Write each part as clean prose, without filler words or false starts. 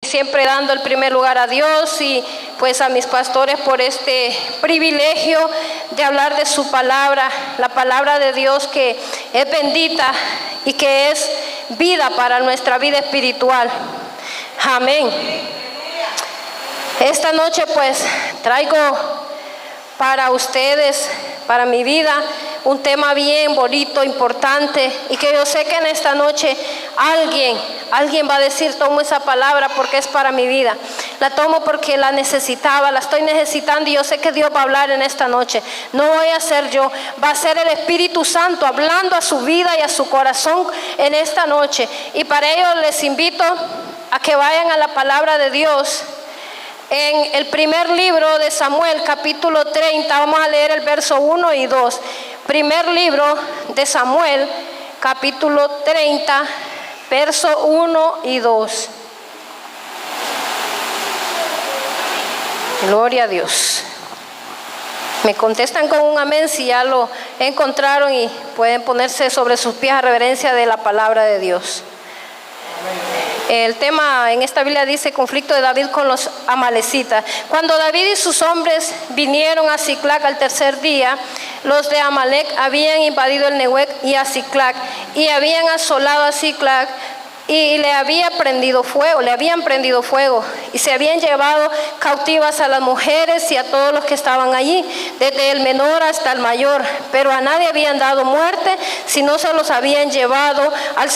Siempre dando el primer lugar a Dios y pues a mis pastores por este privilegio de hablar de su palabra, la palabra de Dios que es bendita y que es vida para nuestra vida espiritual. Amén. Esta noche pues traigo para ustedes, para mi vida, un tema bien bonito, importante, y que yo sé que en esta noche alguien va a decir: tomo esa palabra porque es para mi vida. La tomo porque la necesitaba, la estoy necesitando, y yo sé que Dios va a hablar en esta noche. No voy a ser yo, va a ser el Espíritu Santo hablando a su vida y a su corazón en esta noche. Y para ello les invito a que vayan a la palabra de Dios. En el primer libro de Samuel, capítulo 30, vamos a leer el verso 1 y 2. Primer libro de Samuel, capítulo 30, verso 1 y 2. Gloria a Dios. Me contestan con un amén si ya lo encontraron, y pueden ponerse sobre sus pies a reverencia de la palabra de Dios. El tema en esta Biblia dice: conflicto de David con los amalecitas. Cuando David y sus hombres vinieron a Siclag al tercer día, los de Amalec habían invadido el Neguec y a Siclag, y habían asolado a Siclag, y le habían prendido fuego, y se habían llevado cautivas a las mujeres y a todos los que estaban allí, desde el menor hasta el mayor, pero a nadie habían dado muerte, sino se los habían llevado al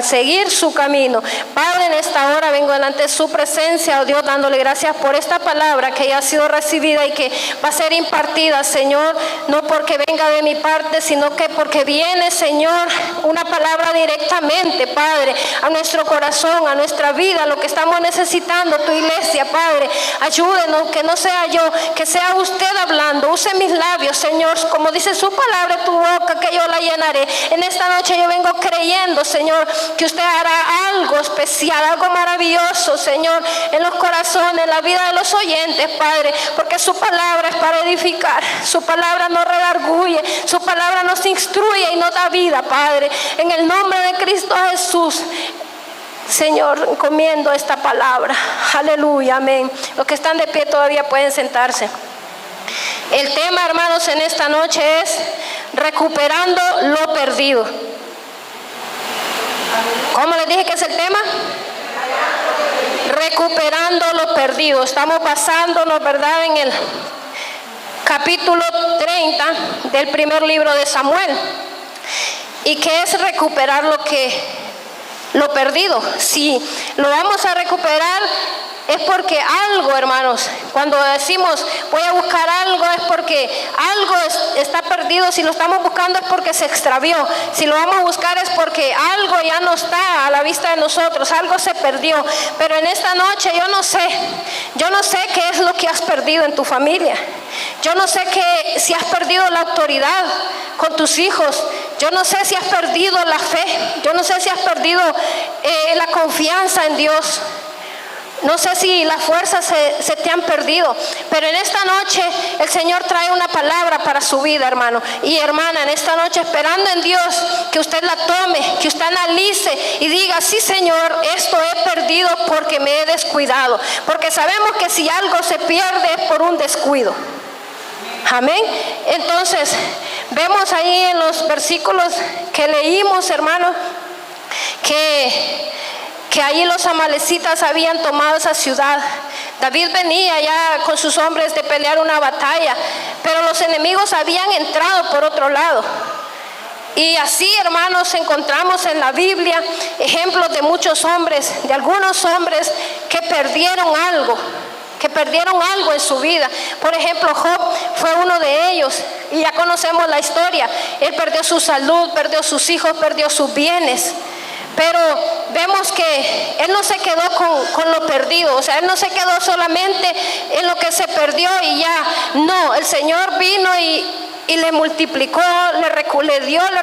seguir su camino. Padre, en esta hora vengo delante de su presencia, oh Dios, dándole gracias por esta palabra que ya ha sido recibida y que va a ser impartida, Señor, no porque venga de mi parte, sino que porque viene, Señor, una palabra directamente, Padre, a nuestro corazón, a nuestra vida, lo que estamos necesitando, tu iglesia, Padre. Ayúdenos, que no sea yo, que sea usted hablando. Use mis labios, Señor, como dice su palabra, tu boca, que yo la llenaré. En esta noche yo vengo creyendo, Señor, que usted hará algo especial, algo maravilloso, Señor, en los corazones, en la vida de los oyentes, Padre, porque su palabra es para edificar, su palabra nos redarguye, su palabra nos instruye y nos da vida, Padre. En el nombre de Cristo Jesús, Señor, encomiendo esta palabra. Aleluya, amén. Los que están de pie todavía pueden sentarse. El tema, hermanos, en esta noche es recuperando lo perdido. ¿Cómo les dije que es el tema? Recuperando lo perdido. Estamos basándonos, ¿verdad?, en el capítulo 30 del primer libro de Samuel. ¿Y qué es recuperar lo perdido? Si lo vamos a recuperar es porque algo, hermanos, cuando decimos voy a buscar algo, es porque algo está perdido. Si lo estamos buscando es porque se extravió. Si lo vamos a buscar es porque algo ya no está a la vista de nosotros, algo se perdió. Pero en esta noche yo no sé qué es lo que has perdido en tu familia. Yo no sé si has perdido la autoridad con tus hijos. Yo no sé si has perdido la fe. Yo no sé si has perdido la confianza en Dios. No sé si las fuerzas se te han perdido, pero en esta noche el Señor trae una palabra para su vida, hermano y hermana. En esta noche, esperando en Dios que usted la tome, que usted analice y diga: sí, Señor, esto he perdido porque me he descuidado. Porque sabemos que si algo se pierde es por un descuido. Amén. Entonces, vemos ahí en los versículos que leímos, hermano, que allí los amalecitas habían tomado esa ciudad. David venía ya con sus hombres de pelear una batalla, pero los enemigos habían entrado por otro lado. Y así, hermanos, encontramos en la Biblia ejemplos de muchos hombres, de algunos hombres que perdieron algo en su vida. Por ejemplo, Job fue uno de ellos, y ya conocemos la historia. Él perdió su salud, perdió sus hijos, perdió sus bienes. Pero vemos que él no se quedó con lo perdido. O sea, él no se quedó solamente en lo que se perdió y ya. No, el Señor vino y le multiplicó, le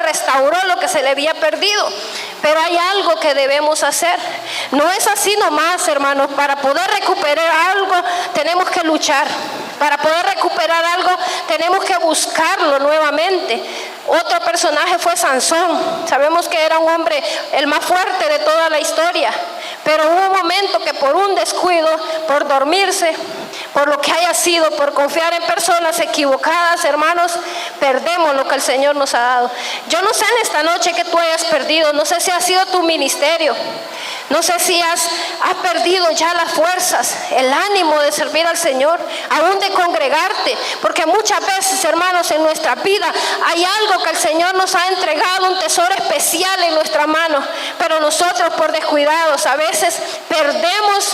restauró lo que se le había perdido. Pero hay algo que debemos hacer. No es así nomás, hermanos. Para poder recuperar algo tenemos que luchar. Para poder recuperar algo tenemos que buscarlo nuevamente. Otro personaje fue Sansón. Sabemos que era un hombre el más fuerte de toda la historia, Pero hubo un momento que por un descuido, por dormirse, por lo que haya sido, por confiar en personas equivocadas, hermanos, perdemos lo que el Señor nos ha dado. Yo no sé en esta noche que tú hayas perdido, no sé si ha sido tu ministerio, no sé si has perdido ya las fuerzas, el ánimo de servir al Señor, aún de congregarte, porque muchas veces, hermanos, en nuestra vida hay algo que el Señor nos ha entregado, un tesoro especial en nuestra mano, pero nosotros por descuidados a veces perdemos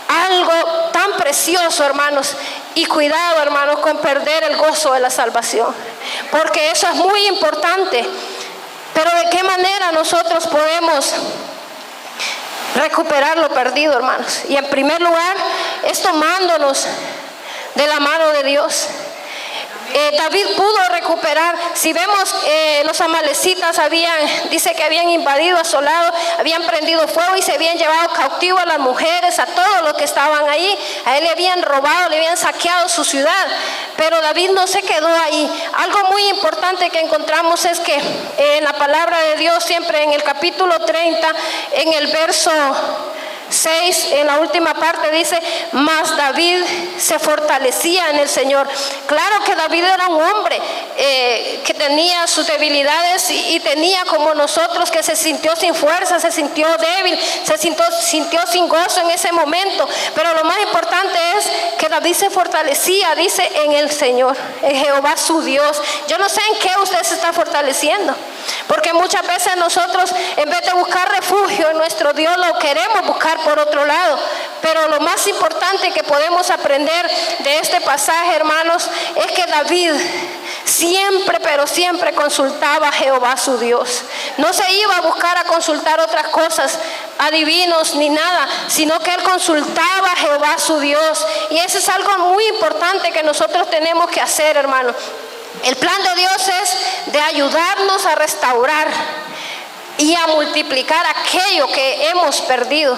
algo tan precioso, hermanos. Y cuidado, hermanos, con perder el gozo de la salvación, porque eso es muy importante. Pero ¿de qué manera nosotros podemos recuperar lo perdido, hermanos? Y en primer lugar es tomándonos de la mano de Dios. David pudo recuperar. Si vemos, los amalecitas dice que habían invadido, asolado, habían prendido fuego y se habían llevado cautivo a las mujeres, a todos los que estaban ahí. A él le habían robado, le habían saqueado su ciudad, pero David no se quedó ahí. Algo muy importante que encontramos es que en la palabra de Dios, siempre en el capítulo 30, en el verso 6, en la última parte dice: mas David se fortalecía en el Señor. Claro que David era un hombre que tenía sus debilidades y tenía, como nosotros, que se sintió sin fuerza, se sintió débil, se sintió sin gozo en ese momento. Pero lo más importante es que David se fortalecía, dice, en el Señor, en Jehová su Dios. Yo no sé en qué usted se está fortaleciendo, porque muchas veces nosotros, en vez de buscar refugio en nuestro Dios, lo queremos buscar por otro lado. Pero lo más importante que podemos aprender de este pasaje, hermanos, es que David siempre, pero siempre consultaba a Jehová su Dios. No se iba a buscar a consultar otras cosas, adivinos ni nada, sino que él consultaba a Jehová su Dios. Y eso es algo muy importante que nosotros tenemos que hacer, hermanos. El plan de Dios es de ayudarnos a restaurar y a multiplicar aquello que hemos perdido.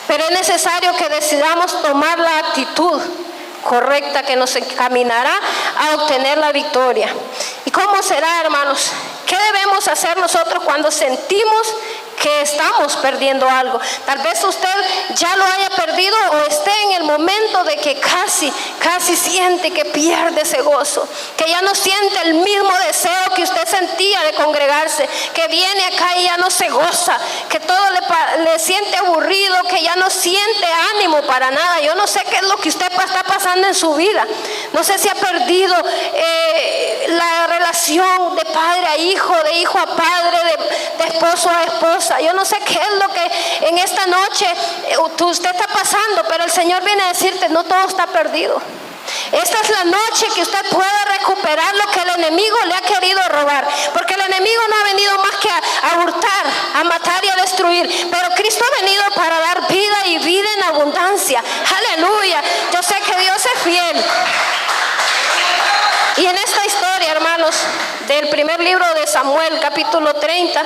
Pero es necesario que decidamos tomar la actitud correcta que nos encaminará a obtener la victoria. ¿Y cómo será, hermanos? ¿Qué debemos hacer nosotros cuando sentimos que estamos perdiendo algo? Tal vez usted ya lo haya perdido o esté en el momento de que casi siente que pierde ese gozo, que ya no siente el mismo deseo que usted sentía de congregarse, que viene acá y ya no se goza, que todo le siente aburrido, que ya no siente ánimo para nada. Yo no sé qué es lo que usted está pasando en su vida. No sé si ha perdido la relación de padre a hijo, de hijo a padre, de esposo a esposa. Yo no sé qué es lo que en esta noche usted está pasando, pero el Señor viene a decirte: no todo está perdido. Esta es la noche que usted pueda recuperar lo que el enemigo le ha querido robar, porque el enemigo no ha venido más que a hurtar, a matar y a destruir, pero Cristo ha venido para dar vida y vida en abundancia. Aleluya. Yo sé que Dios es fiel. Y en esta historia, hermanos, del primer libro de Samuel, capítulo 30,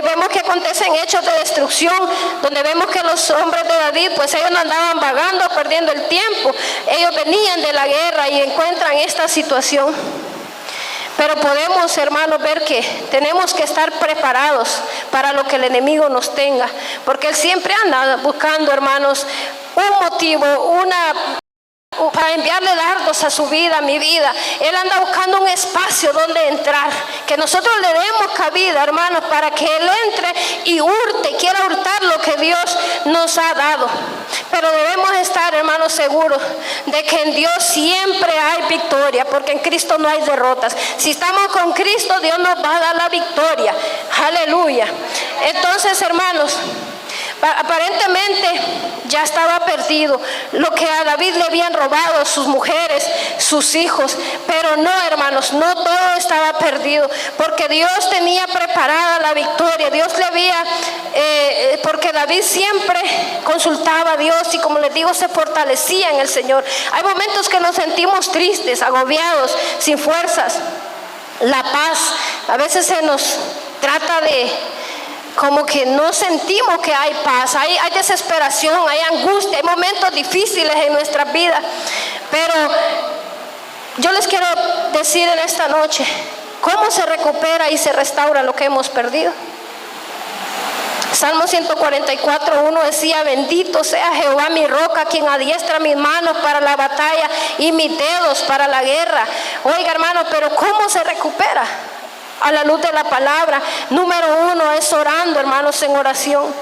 vemos que acontecen hechos de destrucción, donde vemos que los hombres de David, pues ellos no andaban vagando, perdiendo el tiempo. Ellos venían de la guerra y encuentran esta situación. Pero podemos, hermanos, ver que tenemos que estar preparados para lo que el enemigo nos tenga, porque él siempre anda buscando, hermanos, un motivo, para enviarle dardos a su vida, a mi vida. Él anda buscando un espacio donde entrar, que nosotros le demos cabida, hermanos, para que él entre y quiera hurtar lo que Dios nos ha dado. Pero debemos estar, hermanos, seguros de que en Dios siempre hay victoria, porque en Cristo no hay derrotas. Si estamos con Cristo, Dios nos va a dar la victoria. Aleluya. Entonces, hermanos, aparentemente ya estaba perdido lo que a David le habían robado, sus mujeres, sus hijos. Pero no, hermanos, no todo estaba perdido, porque Dios tenía preparada la victoria. Dios le había, porque David siempre consultaba a Dios y, como les digo, se fortalecía en el Señor. Hay momentos que nos sentimos tristes, agobiados, sin fuerzas. La paz, a veces se nos trata de como que no sentimos que hay paz, hay desesperación, hay angustia, hay momentos difíciles en nuestras vidas. Pero yo les quiero decir en esta noche, ¿cómo se recupera y se restaura lo que hemos perdido? Salmo 144:1 decía: bendito sea Jehová mi roca, quien adiestra mis manos para la batalla y mis dedos para la guerra. Oiga, hermano, pero ¿cómo se recupera? A la luz de la palabra. Número 1 es orando, hermanos, en oración.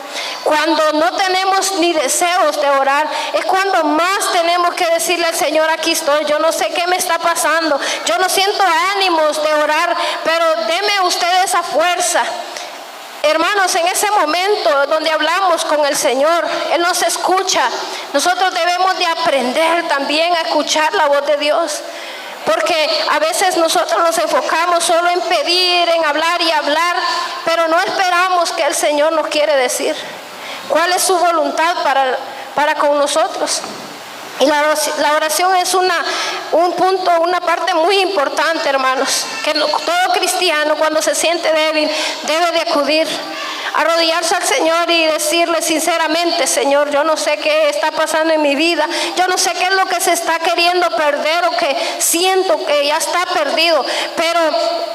Cuando no tenemos ni deseos de orar, es cuando más tenemos que decirle al Señor: aquí estoy, yo no sé qué me está pasando, yo no siento ánimos de orar, pero deme usted esa fuerza. Hermanos, en ese momento donde hablamos con el Señor, Él nos escucha. Nosotros debemos de aprender también a escuchar la voz de Dios. Porque a veces nosotros nos enfocamos solo en pedir, en hablar y hablar, pero no esperamos que el Señor nos quiere decir cuál es su voluntad para con nosotros. Y la oración es un punto, una parte muy importante, hermanos, que todo cristiano, cuando se siente débil, debe de acudir, arrodillarse al Señor y decirle sinceramente: Señor, yo no sé qué está pasando en mi vida, yo no sé qué es lo que se está queriendo perder o que siento que ya está perdido, pero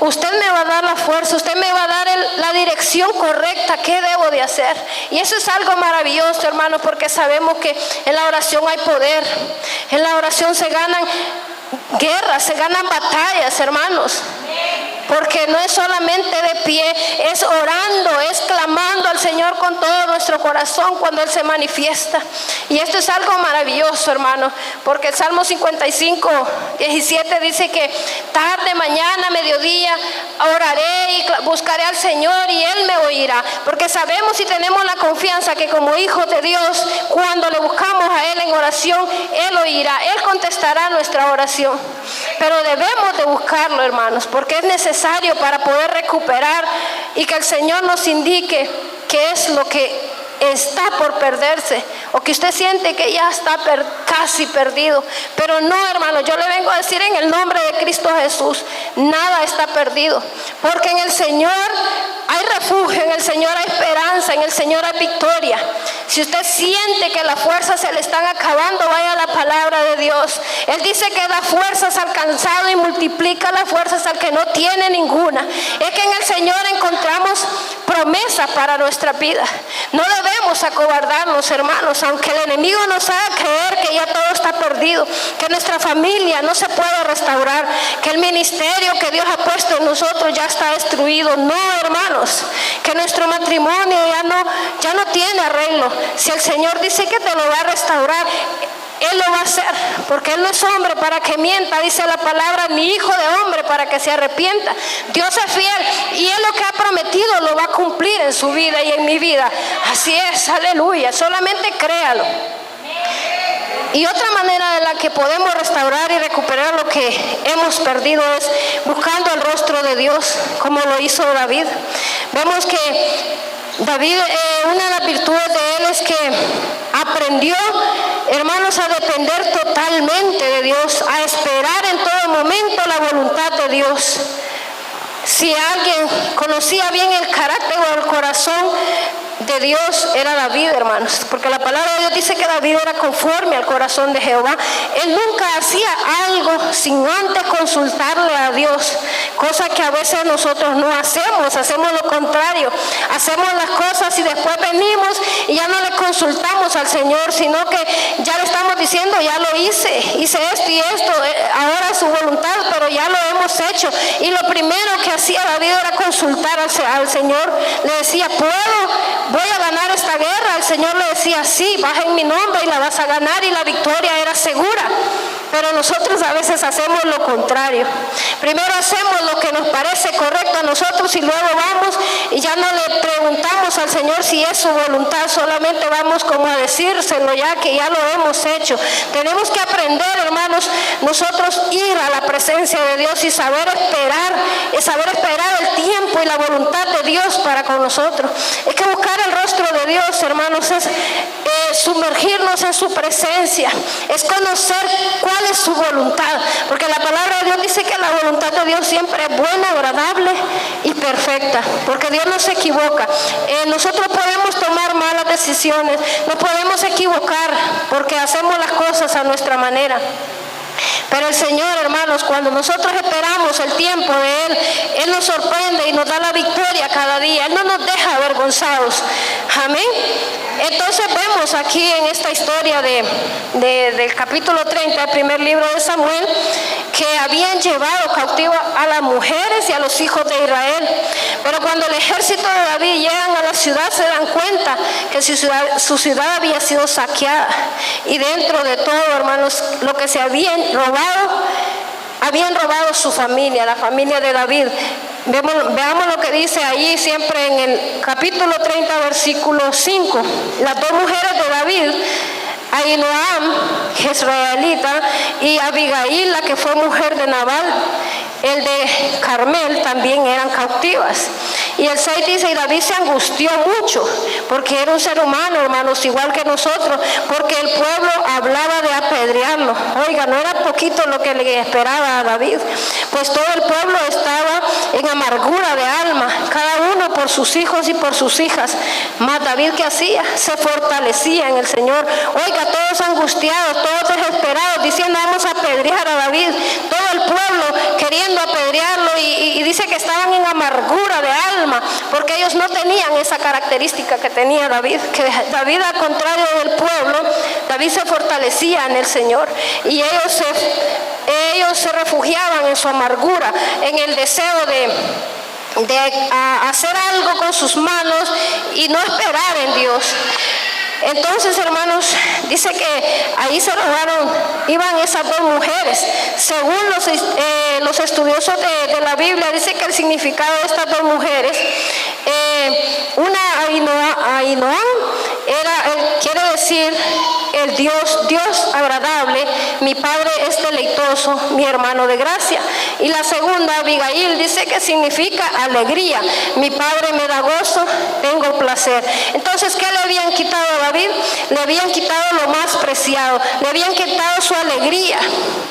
usted me va a dar la fuerza, usted me va a dar la dirección correcta, qué debo de hacer. Y eso es algo maravilloso, hermanos, porque sabemos que en la oración hay poder, en la oración se ganan guerras, se ganan batallas, hermanos. Porque no es solamente de pie, es orando, es clamando al Señor con todo nuestro corazón cuando Él se manifiesta. Y esto es algo maravilloso, hermano, porque el Salmo 55:17 dice que tarde, mañana, mediodía, oraré y buscaré al Señor y Él me oirá. Porque sabemos y tenemos la confianza que como hijos de Dios, cuando le buscamos a Él en oración, Él oirá, Él contestará nuestra oración. Pero debemos de buscarlo, hermanos, porque es necesario para poder recuperar y que el Señor nos indique qué es lo que está por perderse o que usted siente que ya está casi perdido. Pero no, hermano, yo le vengo a decir en el nombre de Cristo Jesús: nada está perdido, porque en el Señor hay refugio, en el Señor hay esperanza, en el Señor hay victoria. Si usted siente que las fuerzas se le están acabando, vaya a la palabra de Dios. Él dice que da fuerzas al cansado y multiplica las fuerzas al que no tiene ninguna. Es que en el Señor encontramos promesa para nuestra vida. No debemos acobardarnos, hermanos, aunque el enemigo nos haga creer que ya todo está perdido, que nuestra familia no se puede restaurar, que el ministerio que Dios ha puesto en nosotros ya está destruido. No, hermanos, que nuestro matrimonio ya no tiene arreglo. Si el Señor dice que te lo va a restaurar, Él lo va a hacer, porque Él no es hombre para que mienta, dice la palabra, ni hijo de hombre para que se arrepienta. Dios es fiel y Él lo que ha prometido lo va a cumplir en su vida y en mi vida. Así es, aleluya, solamente créalo. Y otra manera de la que podemos restaurar y recuperar lo que hemos perdido es buscando el rostro de Dios, como lo hizo David. Vemos que David, una de las virtudes de él es que aprendió, hermanos, a depender totalmente de Dios, a esperar en todo momento la voluntad de Dios. Si alguien conocía bien el carácter o el corazón de Dios, era David, hermanos, porque la palabra de Dios dice que David era conforme al corazón de Jehová. Él nunca hacía algo sin antes consultarle a Dios, cosa que a veces nosotros no hacemos, hacemos lo contrario, hacemos las cosas y después venimos y ya no le consultamos al Señor, sino que ya le estamos diciendo: ya lo hice esto y esto, ahora es su voluntad, pero ya lo hemos hecho. Y lo primero que hacía David era consultar al Señor. Le decía: voy a ganar esta guerra. El Señor le decía: sí, vas en mi nombre y la vas a ganar, y la victoria era segura. Pero nosotros a veces hacemos lo contrario. Primero hacemos lo que nos parece correcto a nosotros y luego vamos y ya no le preguntamos al Señor si es su voluntad, solamente vamos como a decírselo ya que ya lo hemos hecho. Tenemos que aprender, hermanos, nosotros ir a la presencia de Dios y saber esperar el tiempo y la voluntad de Dios para con nosotros. Es que buscar el rostro de Dios, hermanos, es sumergirnos en su presencia, es conocer cuál es su voluntad, porque la palabra de Dios dice que la voluntad de Dios siempre es buena, agradable y perfecta, porque Dios no se equivoca. Nosotros podemos tomar malas decisiones, nos podemos equivocar porque hacemos las cosas a nuestra manera, Pero el Señor, hermanos, cuando nosotros esperamos el tiempo de Él nos sorprende y nos da la victoria cada día. Él no nos deja avergonzados. Amén. Entonces vemos aquí en esta historia del capítulo 30 del primer libro de Samuel, que habían llevado cautivo a las mujeres y a los hijos de Israel. Pero cuando el ejército de David llegan a la ciudad, se dan cuenta que su ciudad había sido saqueada. Y dentro de todo, hermanos, lo que se habían robado su familia, la familia de David. Veamos lo que dice ahí siempre en el capítulo 30, versículo 5. Las dos mujeres de David, Ahinoam, jezreelita, y Abigail, la que fue mujer de Nabal, el de Carmel, también eran cautivas. Y el 6 dice, y David se angustió mucho, porque era un ser humano, hermanos, igual que nosotros, porque el pueblo hablaba de apedrearlo. Oiga, no era poquito lo que le esperaba a David, pues todo el pueblo estaba en amargura de alma, cada uno por sus hijos y por sus hijas. Mas David, ¿qué hacía? Se fortalecía en el Señor. Oiga, todos angustiados, todos desesperados, diciendo, vamos a apedrear a David. Todo el pueblo queriendo apedrearlo, y dice que estaban en amargura de alma, porque ellos no tenían esa característica que tenía David, que David, al contrario del pueblo, David se fortalecía en el Señor, y ellos se refugiaban en su amargura, en el deseo de hacer algo con sus manos y no esperar en Dios. Entonces, hermanos, dice que ahí iban esas dos mujeres. Según los estudiosos de la Biblia, dice que el significado de estas dos mujeres, una Ahinoam quiere decir el Dios agradable, mi padre es deleitoso, mi hermano de gracia. Y la segunda, Abigail, dice que significa alegría, mi padre me da gozo, tengo placer. Entonces, ¿qué le habían quitado a David? Le habían quitado lo más preciado, le habían quitado su alegría,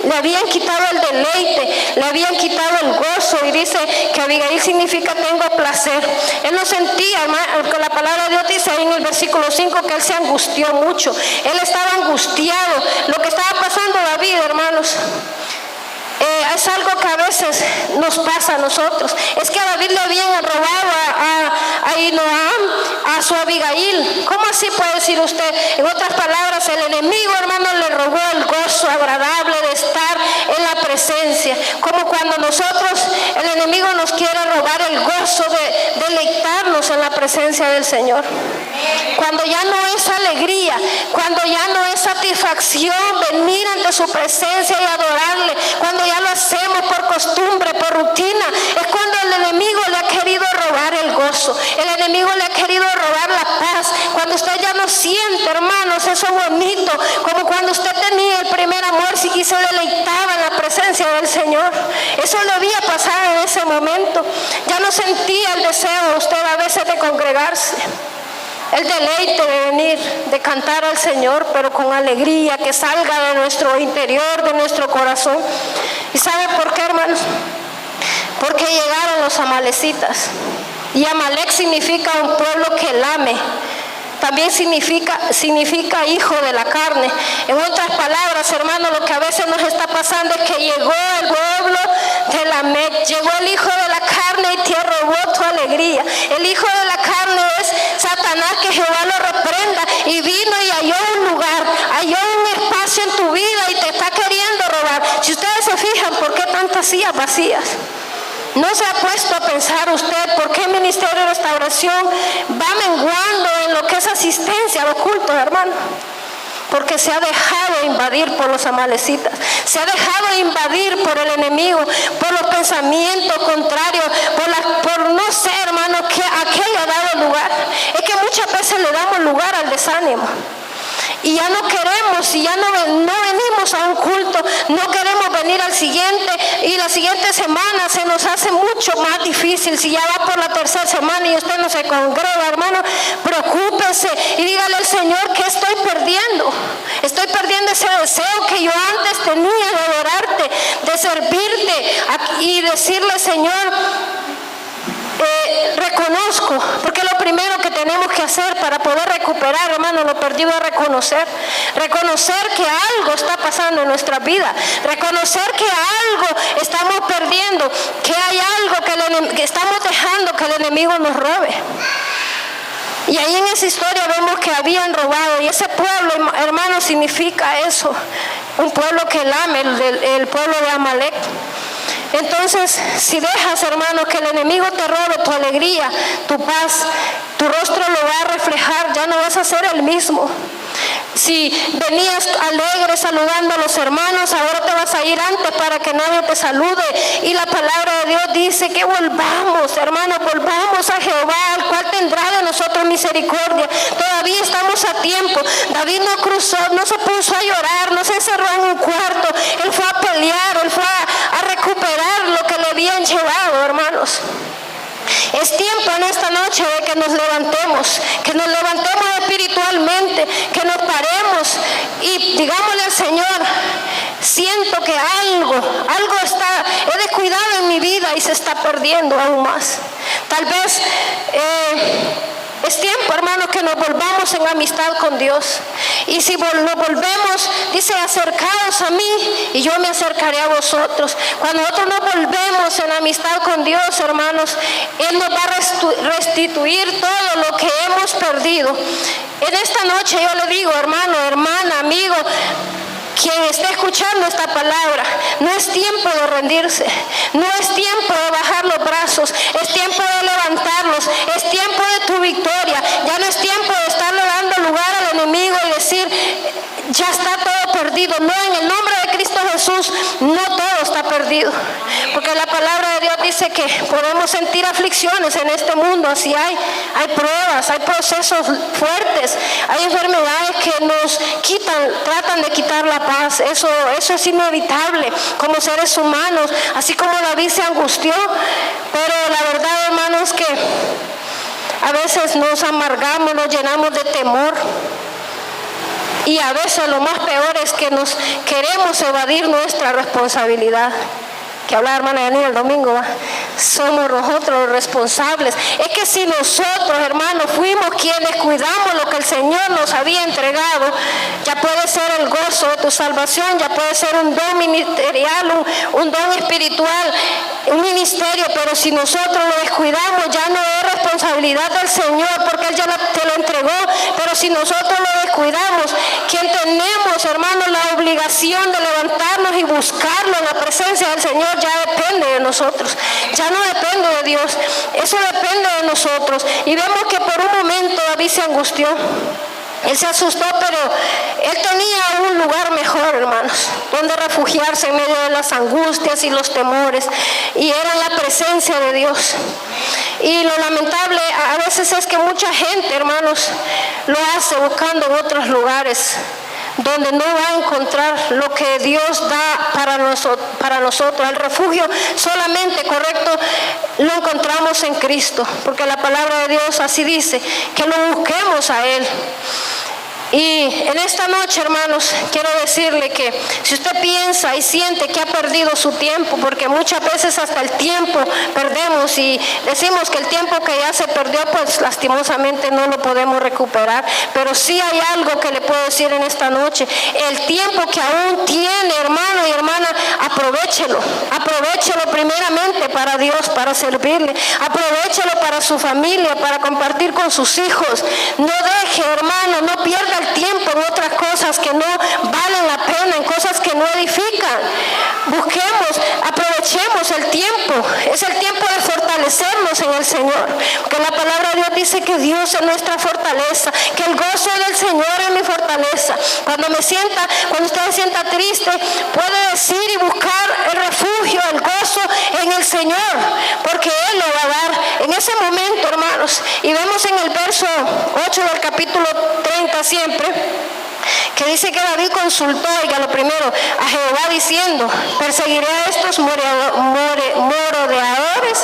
le habían quitado el deleite, le habían quitado el gozo. Y dice que Abigail significa tengo placer. Él no sentía, hermano, que la palabra de Dios dice ahí en el versículo 5 que él se angustió mucho. Él estaba angustiado. Lo que estaba pasando a David, hermanos, es algo que a veces nos pasa a nosotros. Es que a David le habían robado a Ahinoam, a su Abigail. ¿Cómo así puede decir usted? En otras palabras, el enemigo, hermano, le robó el gozo agradable de estar en la presencia. Como cuando el enemigo nos quiere robar el gozo de deleitarnos en la presencia del Señor. Cuando ya no es alegría, cuando ya no es satisfacción venir ante su presencia y adorarle, cuando ya lo hacemos por costumbre, por rutina, es cuando el enemigo le ha querido robar el gozo, el enemigo le ha querido robar la paz. Cuando usted ya no siente, hermanos, eso bonito, como cuando usted tenía el primer amor y se deleitaba en la presencia del Señor. Eso le había pasado en ese momento. Ya no sentía el deseo usted a veces de congregarse, el deleite de venir, de cantar al Señor, pero con alegría, que salga de nuestro interior, de nuestro corazón. ¿Y sabe por qué, hermanos? Porque llegaron los amalecitas. Y Amalec significa un pueblo que lame. También significa hijo de la carne. En otras palabras, hermano, lo que a veces nos está pasando es que llegó el pueblo de Lamec, llegó el hijo de la carne y te robó tu alegría. El hijo de la carne es Satanás, que Jehová lo reprenda, y vino y halló un lugar, halló un espacio en tu vida y te está queriendo robar. Si ustedes se fijan, ¿por qué tantas sillas vacías? ¿No se ha puesto a pensar usted por qué el Ministerio de Restauración va menguando en lo que es asistencia a los cultos, hermano? Porque se ha dejado invadir por los amalecitas, se ha dejado invadir por el enemigo, por los pensamientos contrarios, por no sé, hermano, a qué le ha dado lugar. Es que muchas veces le damos lugar al desánimo. Y ya no queremos, y ya no venimos a un culto, no queremos venir al siguiente, y la siguiente semana se nos hace mucho más difícil. Si ya va por la tercera semana y usted no se congrega, hermano, preocúpese y dígale al Señor que estoy perdiendo. Estoy perdiendo ese deseo que yo antes tenía de adorarte, de servirte, y decirle, Señor, reconozco, porque lo primero que tenemos que hacer para poder recuperar, hermano, lo perdido es reconocer que algo está pasando en nuestra vida, reconocer que algo estamos perdiendo, que hay algo que estamos dejando que el enemigo nos robe. Y ahí en esa historia vemos que habían robado, y ese pueblo, hermano, significa eso, un pueblo que lame, el pueblo de Amalek. Entonces, si dejas, hermano, que el enemigo te robe tu alegría, tu paz, tu rostro lo va a reflejar, ya no vas a ser el mismo. Si venías alegre saludando a los hermanos, ahora te vas a ir antes para que nadie te salude. Y la palabra de Dios dice que volvamos, hermanos, volvamos a Jehová, al cual tendrá de nosotros misericordia. Todavía estamos a tiempo. David no se puso a llorar, no se encerró en un cuarto. Él fue a pelear, él fue a recuperar lo que le habían llevado, hermanos. Es tiempo en esta noche de que nos levantemos espiritualmente, que nos paremos y digámosle al Señor: siento que algo he descuidado en mi vida y se está perdiendo aún más. Tal vez es tiempo, hermanos, que nos volvamos en amistad con Dios. Y si nos volvemos, dice: acercaos a mí y yo me acercaré a vosotros. Cuando nosotros nos volvemos en amistad con Dios, hermanos, Él nos va a restituir todo lo que hemos perdido. En esta noche yo le digo, hermano, hermana, amigo, quien esté escuchando esta palabra, no es tiempo de rendirse, no es tiempo de bajar los brazos, es tiempo de levantarlos, es tiempo de tu victoria. Ya no es tiempo de estarle dando lugar al enemigo y decir: ya está todo perdido. No, en el nombre de Cristo Jesús, no todo está perdido, porque la palabra de Dios dice que podemos sentir aflicciones en este mundo. Así hay pruebas, hay procesos fuertes, hay enfermedades que nos tratan de quitar la paz. Eso es inevitable como seres humanos, así como David se angustió. Pero la verdad, hermanos, es que a veces nos amargamos, nos llenamos de temor. Y a veces lo más peor es que nos queremos evadir nuestra responsabilidad. Que hablaba hermana Yanira el domingo, ¿va? Somos nosotros los responsables. Es que si nosotros, hermanos, fuimos quienes cuidamos lo que el Señor nos había entregado, ya puede ser el gozo de tu salvación, ya puede ser un don ministerial, un don espiritual, un ministerio, pero si nosotros lo descuidamos, ya no es responsabilidad del Señor, porque Él ya te lo entregó. Pero si nosotros lo descuidamos, quien tenemos, hermanos, la obligación de levantarnos y buscarlo en la presencia del Señor, ya depende de nosotros, ya no depende de Dios, eso depende de nosotros. Y vemos que por un momento David se angustió, él se asustó, pero él tenía un lugar mejor, hermanos, donde refugiarse en medio de las angustias y los temores, y era la presencia de Dios. Y lo lamentable a veces es que mucha gente, hermanos, lo hace buscando en otros lugares donde no va a encontrar lo que Dios da para nosotros. El refugio solamente, correcto, lo encontramos en Cristo, porque la palabra de Dios así dice, que lo busquemos a Él. Y en esta noche, hermanos, quiero decirle que si usted piensa y siente que ha perdido su tiempo, porque muchas veces hasta el tiempo perdemos y decimos que el tiempo que ya se perdió, pues lastimosamente no lo podemos recuperar, pero sí hay algo que le puedo decir en esta noche: el tiempo que aún tiene, hermano y hermana, aprovechelo primeramente para Dios, para servirle, aprovechelo para su familia, para compartir con sus hijos. No deje, hermano, no pierda el tiempo en otras cosas que no valen la pena, en cosas que no edifican. Aprovechemos el tiempo. Es el tiempo de fortalecernos en el Señor, porque la palabra de Dios dice que Dios es nuestra fortaleza, que el gozo del Señor es mi fortaleza. Cuando usted se sienta triste, puede decir y buscar el refugio, el gozo en el Señor, porque Él lo va a dar en ese momento, hermanos. Y vemos en el verso 8 del capítulo 30 siempre, que dice que David consultó, oiga, lo primero, a Jehová diciendo: perseguiré a estos merodeadores,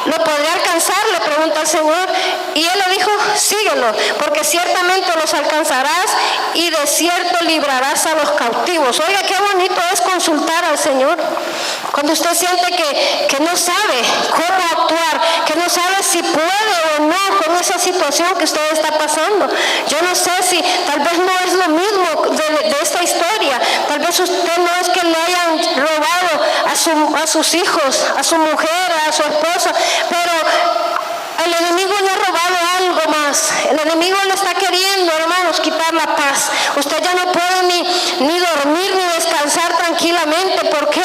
¿lo podré alcanzar?, le pregunta al Señor. Y él le dijo: síguelo, porque ciertamente los alcanzarás y de cierto librarás a los cautivos. Oiga, qué bonito es consultar al Señor, cuando usted siente que no sabe cómo actuar, que no sabe si puede o no con esa situación que usted está pasando. Yo no sé si tal vez no es lo mismo de esta historia, tal vez usted no es que le hayan robado a sus hijos, a su mujer, a su esposa, pero el enemigo le ha robado algo más. El enemigo le está queriendo, hermanos, quitar la paz. Usted ya no puede ni dormir ni descansar tranquilamente. ¿Por qué?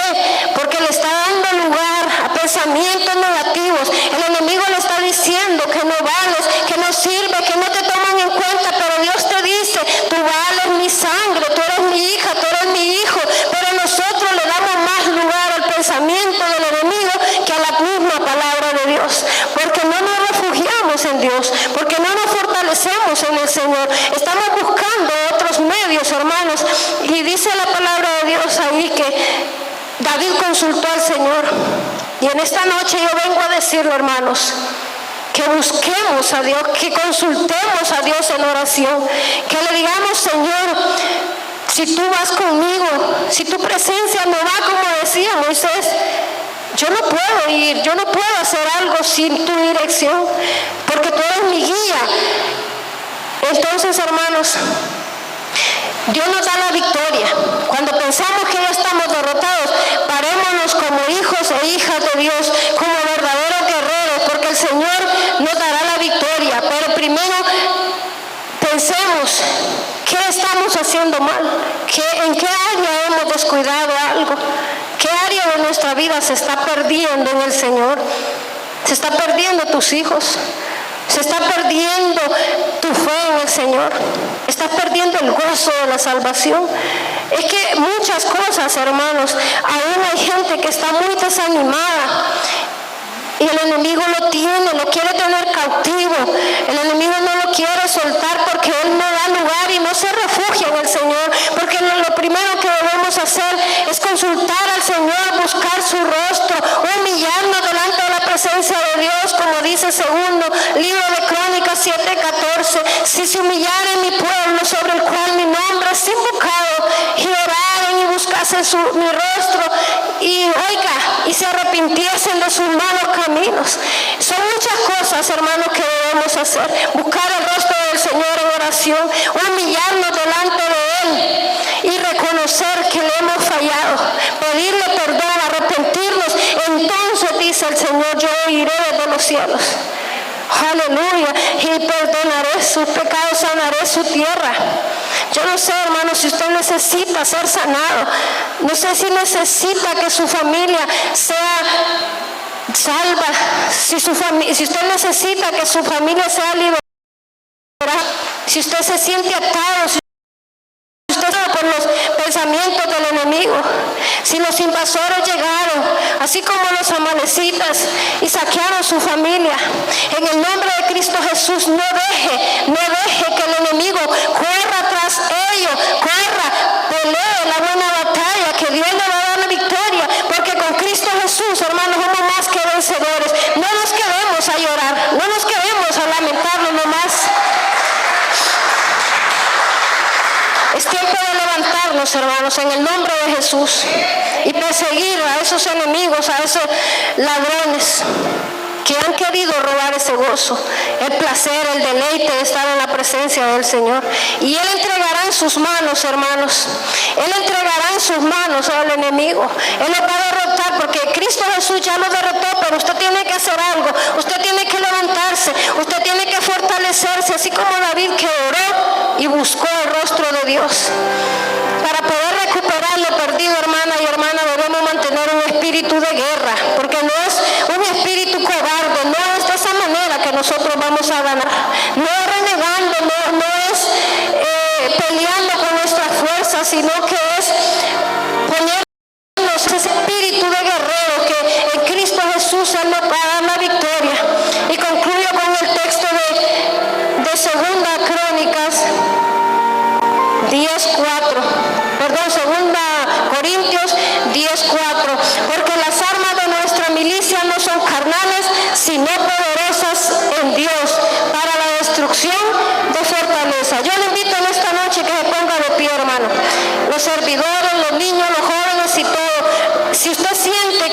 Porque le está dando lugar a pensamientos negativos. El enemigo le está diciendo que no vales, que no sirve, que no te toman en cuenta, pero Dios te dice, tú vales mi sangre, tú eres mi hija, tú eres mi hijo. Pero nosotros le damos más lugar al pensamiento del enemigo que a la misma palabra de Dios, porque no nos refugiamos en Dios, porque no nos fortalecemos en el Señor. Estamos buscando otros medios, hermanos, y dice la palabra de Dios ahí que David consultó al Señor. Y en esta noche yo vengo a decirle, hermanos, que busquemos a Dios, que consultemos a Dios en oración, que le digamos, Señor, si tú vas conmigo, si tu presencia no va, como decía Moisés, yo no puedo ir, yo no puedo hacer algo sin tu dirección, porque tú eres mi guía. Entonces, hermanos, Dios nos da la victoria. Cuando pensamos que ya estamos derrotados, parémonos como hijos e hijas de Dios, como verdaderos guerreros, porque el Señor nos dará la victoria. Pero primero pensemos qué estamos haciendo mal, en qué área hemos descuidado algo, qué área de nuestra vida se está perdiendo en el Señor. Se está perdiendo tus hijos, se está perdiendo tu fe en el Señor, estás perdiendo el gozo de la salvación. Es que muchas cosas, hermanos, aún hay gente que está muy desanimada y el enemigo lo quiere tener cautivo. El enemigo no lo quiere soltar porque él no da lugar y no se refugia en el Señor, porque lo primero que debemos hacer es consultar al Señor, buscar su rostro, humillarnos delante de la presencia de Dios, como dice segundo libro de Crónicas 7:14. Si se humillaren mi pueblo, sobre el cual mi nombre es invocado, y oraren y buscasen mi rostro, y y se arrepintiesen de sus malos caminos. Son muchas cosas, hermanos, que debemos hacer. Buscar el rostro del Señor en oración, humillarnos delante de Él y reconocer que le hemos fallado, pedirle perdón, arrepentirnos. Entonces dice el Señor, yo iré desde los cielos, aleluya, y perdonaré sus pecados, sanaré su tierra. Yo no sé, hermano, si usted necesita ser sanado, no sé si necesita que su familia sea salva, si usted necesita que su familia sea liberada, si usted se siente atado, si usted está por los pensamientos del enemigo, si los invasores llegaron, así como los amalecitas, y saquearon su familia, en el nombre de Cristo Jesús, no deje que el enemigo corra tras ellos, pelee la buena batalla, que Dios le va a dar la victoria, porque con Cristo Jesús, hermanos, somos más que vencedores. No nos quedemos a llorar, no nos quedemos a lamentarnos nomás. Es tiempo de levantarnos, hermanos, en el nombre de Jesús y perseguir a esos enemigos, a esos ladrones que han querido robar ese gozo, el placer, el deleite de estar en la presencia del Señor. Y Él entregará en sus manos, hermanos, Él entregará en sus manos al enemigo. Él los va a derrotar, porque Cristo Jesús ya lo derrotó, pero usted tiene que hacer algo, usted tiene que levantarse, usted tiene que fortalecerse, así como David, que oró y buscó el rostro de Dios. Para poder recuperar lo perdido, hermana y hermana, debemos mantener un espíritu de guerra, porque no es un espíritu cobarde, no es de esa manera que nosotros vamos a ganar, no es renegando, no es peleando con nuestras fuerzas, sino que es ponernos ese espíritu de guerrero, que en Cristo Jesús Él nos va a dar la victoria. Y concluyo con el texto de Segunda Crónicas 10:4, Segunda Corintios 10:4, porque las armas de nuestra milicia no son carnales, sino poderosas en Dios para la destrucción de fortaleza. Yo le invito en esta noche que se ponga de pie, hermano, los servidores, los niños, los jóvenes y todo. Si usted siente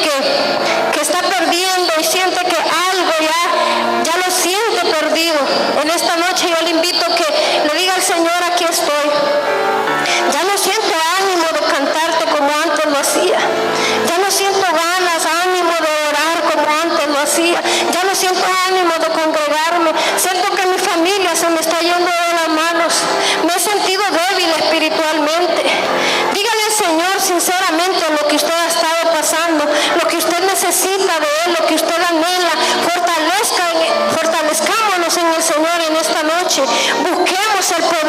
necesita de Él, lo que usted anhela, fortalezcámonos en el Señor en esta noche. Busquemos el poder